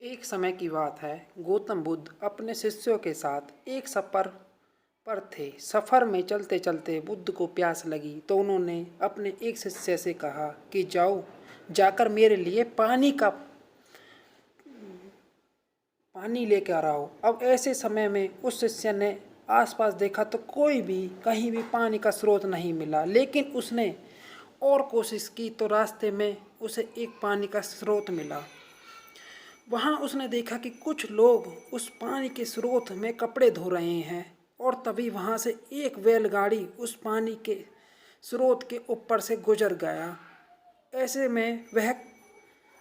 एक समय की बात है। गौतम बुद्ध अपने शिष्यों के साथ एक सफर पर थे। सफर में चलते चलते बुद्ध को प्यास लगी तो उन्होंने अपने एक शिष्य से कहा कि जाओ, जाकर मेरे लिए पानी लेकर आओ। अब ऐसे समय में उस शिष्य ने आसपास देखा तो कोई भी कहीं भी पानी का स्रोत नहीं मिला, लेकिन उसने और कोशिश की तो रास्ते में उसे एक पानी का स्रोत मिला। वहां उसने देखा कि कुछ लोग उस पानी के स्रोत में कपड़े धो रहे हैं और तभी वहां से एक बैलगाड़ी उस पानी के स्रोत के ऊपर से गुजर गया। ऐसे में वह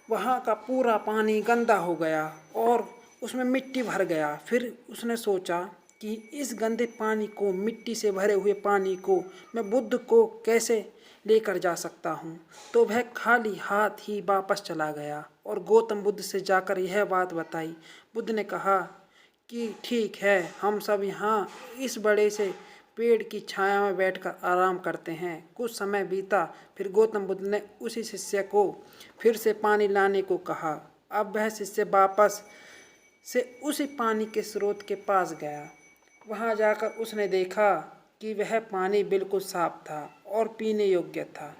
वहाँ का पूरा पानी गंदा हो गया और उसमें मिट्टी भर गया। फिर उसने सोचा कि इस गंदे पानी को, मिट्टी से भरे हुए पानी को मैं बुद्ध को कैसे लेकर जा सकता हूँ। तो वह खाली हाथ ही वापस चला गया और गौतम बुद्ध से जाकर यह बात बताई। बुद्ध ने कहा कि ठीक है, हम सब यहाँ इस बड़े से पेड़ की छाया में बैठकर आराम करते हैं। कुछ समय बीता, फिर गौतम बुद्ध ने उसी शिष्य को फिर से पानी लाने को कहा। अब वह शिष्य वापस से उसी पानी के स्रोत के पास गया। वहां जाकर उसने देखा कि वह पानी बिल्कुल साफ था और पीने योग्य था।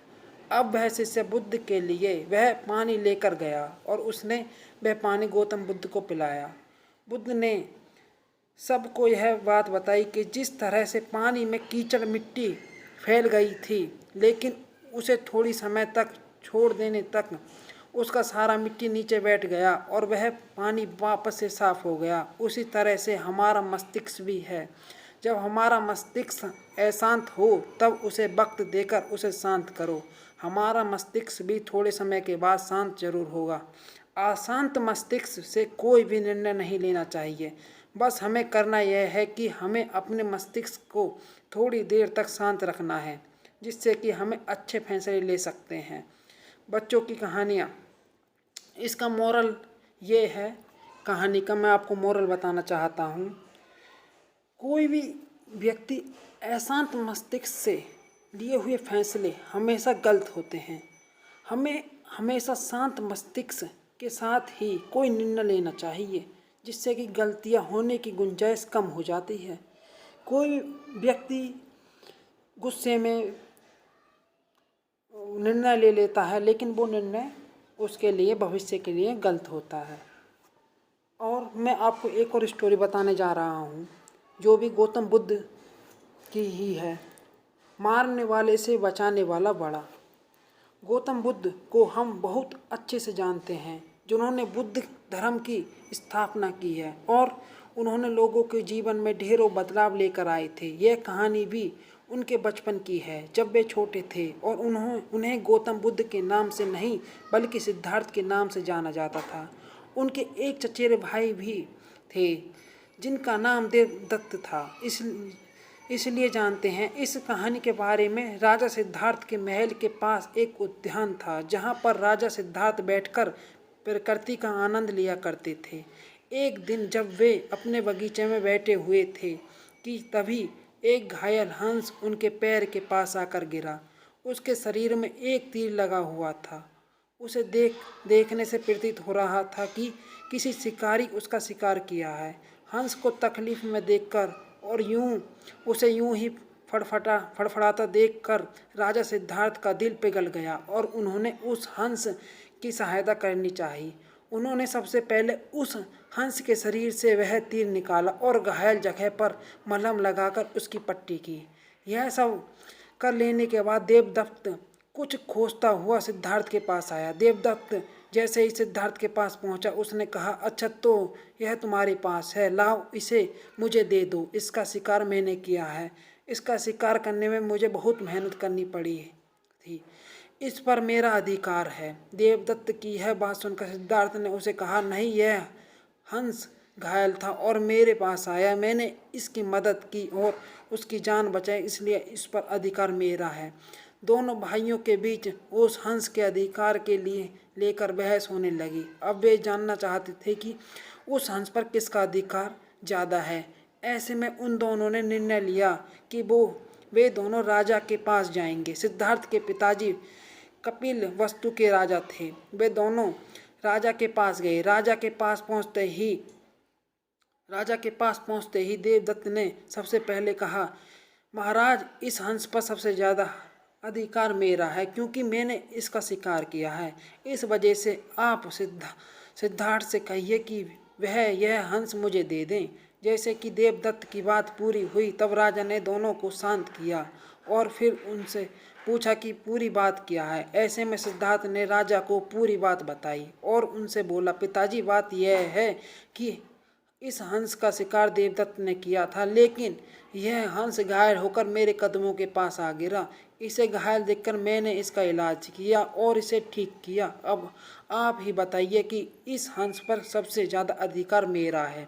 अब वह शिष्य बुद्ध के लिए वह पानी लेकर गया और उसने वह पानी गौतम बुद्ध को पिलाया। बुद्ध ने सबको यह बात बताई कि जिस तरह से पानी में कीचड़ मिट्टी फैल गई थी, लेकिन उसे थोड़ी समय तक छोड़ देने तक उसका सारा मिट्टी नीचे बैठ गया और वह पानी वापस से साफ हो गया। उसी तरह से हमारा मस्तिष्क भी है। जब हमारा मस्तिष्क अशांत हो तब उसे वक्त देकर उसे शांत करो। हमारा मस्तिष्क भी थोड़े समय के बाद शांत जरूर होगा। अशांत मस्तिष्क से कोई भी निर्णय नहीं लेना चाहिए। बस हमें करना यह है कि हमें अपने मस्तिष्क को थोड़ी देर तक शांत रखना है, जिससे कि हमें अच्छे फैसले ले सकते हैं। बच्चों की कहानियाँ, इसका मोरल ये है, कहानी का मैं आपको मोरल बताना चाहता हूँ। कोई भी व्यक्ति अशांत मस्तिष्क से लिए हुए फैसले हमेशा गलत होते हैं। हमें हमेशा शांत मस्तिष्क के साथ ही कोई निर्णय लेना चाहिए, जिससे कि गलतियां होने की गुंजाइश कम हो जाती है। कोई व्यक्ति गुस्से में निर्णय ले लेता है, लेकिन वो निर्णय उसके लिए भविष्य के लिए गलत होता है। और मैं आपको एक और स्टोरी बताने जा रहा हूँ, जो भी गौतम बुद्ध की ही है। मारने वाले से बचाने वाला बड़ा। गौतम बुद्ध को हम बहुत अच्छे से जानते हैं, जिन्होंने बुद्ध धर्म की स्थापना की है और उन्होंने लोगों के जीवन में ढेरों बदलाव लेकर आए थे। यह कहानी भी उनके बचपन की है, जब वे छोटे थे और उन्हें गौतम बुद्ध के नाम से नहीं बल्कि सिद्धार्थ के नाम से जाना जाता था। उनके एक चचेरे भाई भी थे जिनका नाम देवदत्त था। इसलिए जानते हैं इस कहानी के बारे में। राजा सिद्धार्थ के महल के पास एक उद्यान था, जहाँ पर राजा सिद्धार्थ बैठकर प्रकृति का आनंद लिया करते थे। एक दिन जब वे अपने बगीचे में बैठे हुए थे कि तभी एक घायल हंस उनके पैर के पास आकर गिरा। उसके शरीर में एक तीर लगा हुआ था। उसे देखने से प्रतीत हो रहा था कि किसी शिकारी उसका शिकार किया है। हंस को तकलीफ में देखकर और उसे यूं ही फड़फड़ाता देखकर राजा सिद्धार्थ का दिल पिघल गया और उन्होंने उस हंस की सहायता करनी चाहिए। उन्होंने सबसे पहले उस हंस के शरीर से वह तीर निकाला और घायल जगह पर मलहम लगाकर उसकी पट्टी की। यह सब कर लेने के बाद देवदत्त कुछ खोजता हुआ सिद्धार्थ के पास आया। देवदत्त जैसे ही सिद्धार्थ के पास पहुंचा, उसने कहा, अच्छा तो यह तुम्हारे पास है, लाओ इसे मुझे दे दो। इसका शिकार मैंने किया है। इसका शिकार करने में मुझे बहुत मेहनत करनी पड़ी थी। इस पर मेरा अधिकार है। देवदत्त की यह बात सुनकर सिद्धार्थ ने उसे कहा, नहीं, यह हंस घायल था और मेरे पास आया। मैंने इसकी मदद की और उसकी जान बचाई, इसलिए इस पर अधिकार मेरा है। दोनों भाइयों के बीच उस हंस के अधिकार के लिए लेकर बहस होने लगी। अब वे जानना चाहते थे कि उस हंस पर किसका अधिकार ज़्यादा है। ऐसे में उन दोनों ने निर्णय लिया कि वे दोनों राजा के पास जाएंगे। सिद्धार्थ के पिताजी कपिल वस्तु के राजा थे। वे दोनों राजा के पास गए। राजा के पास पहुंचते ही देवदत्त ने सबसे पहले कहा, महाराज, इस हंस पर सबसे ज़्यादा अधिकार मेरा है, क्योंकि मैंने इसका शिकार किया है। इस वजह से आप सिद्धार्थ से कहिए कि वह यह हंस मुझे दे दें। जैसे कि देवदत्त की बात पूरी हुई, तब राजा ने दोनों को शांत किया और फिर उनसे पूछा कि पूरी बात क्या है। ऐसे में सिद्धार्थ ने राजा को पूरी बात बताई और उनसे बोला, पिताजी, बात यह है कि इस हंस का शिकार देवदत्त ने किया था, लेकिन यह हंस घायल होकर मेरे कदमों के पास आ गिरा। इसे घायल देखकर मैंने इसका इलाज किया और इसे ठीक किया। अब आप ही बताइए कि इस हंस पर सबसे ज़्यादा अधिकार मेरा है।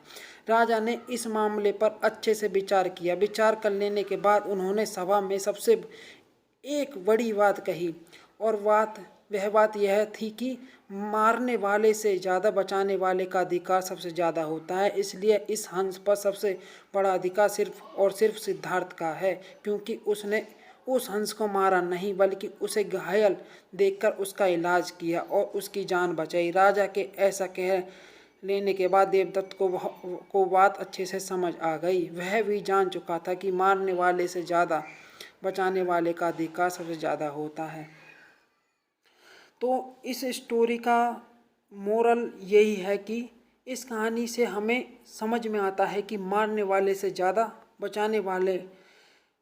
राजा ने इस मामले पर अच्छे से विचार किया। विचार कर लेने के बाद उन्होंने सभा में सबसे एक बड़ी बात कही, और वह बात यह थी कि मारने वाले से ज़्यादा बचाने वाले का अधिकार सबसे ज़्यादा होता है। इसलिए इस हंस पर सबसे बड़ा अधिकार सिर्फ और सिर्फ सिद्धार्थ का है, क्योंकि उसने उस हंस को मारा नहीं, बल्कि उसे घायल देखकर उसका इलाज किया और उसकी जान बचाई। राजा के ऐसा कह लेने के बाद देवदत्त को बात अच्छे से समझ आ गई। वह भी जान चुका था कि मारने वाले से ज़्यादा बचाने वाले का अधिकार सबसे ज़्यादा होता है। तो इस स्टोरी का मोरल यही है कि इस कहानी से हमें समझ में आता है कि मारने वाले से ज़्यादा बचाने वाले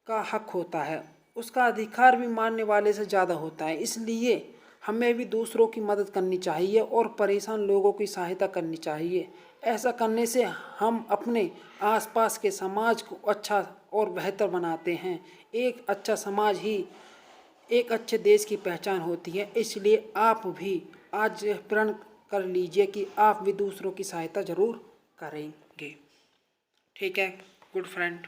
का हक होता है, उसका अधिकार भी मारने वाले से ज़्यादा होता है। इसलिए हमें भी दूसरों की मदद करनी चाहिए और परेशान लोगों की सहायता करनी चाहिए। ऐसा करने से हम अपने आसपास के समाज को अच्छा और बेहतर बनाते हैं। एक अच्छा समाज ही एक अच्छे देश की पहचान होती है। इसलिए आप भी आज प्रण कर लीजिए कि आप भी दूसरों की सहायता ज़रूर करेंगे। ठीक है, गुड फ्रेंड।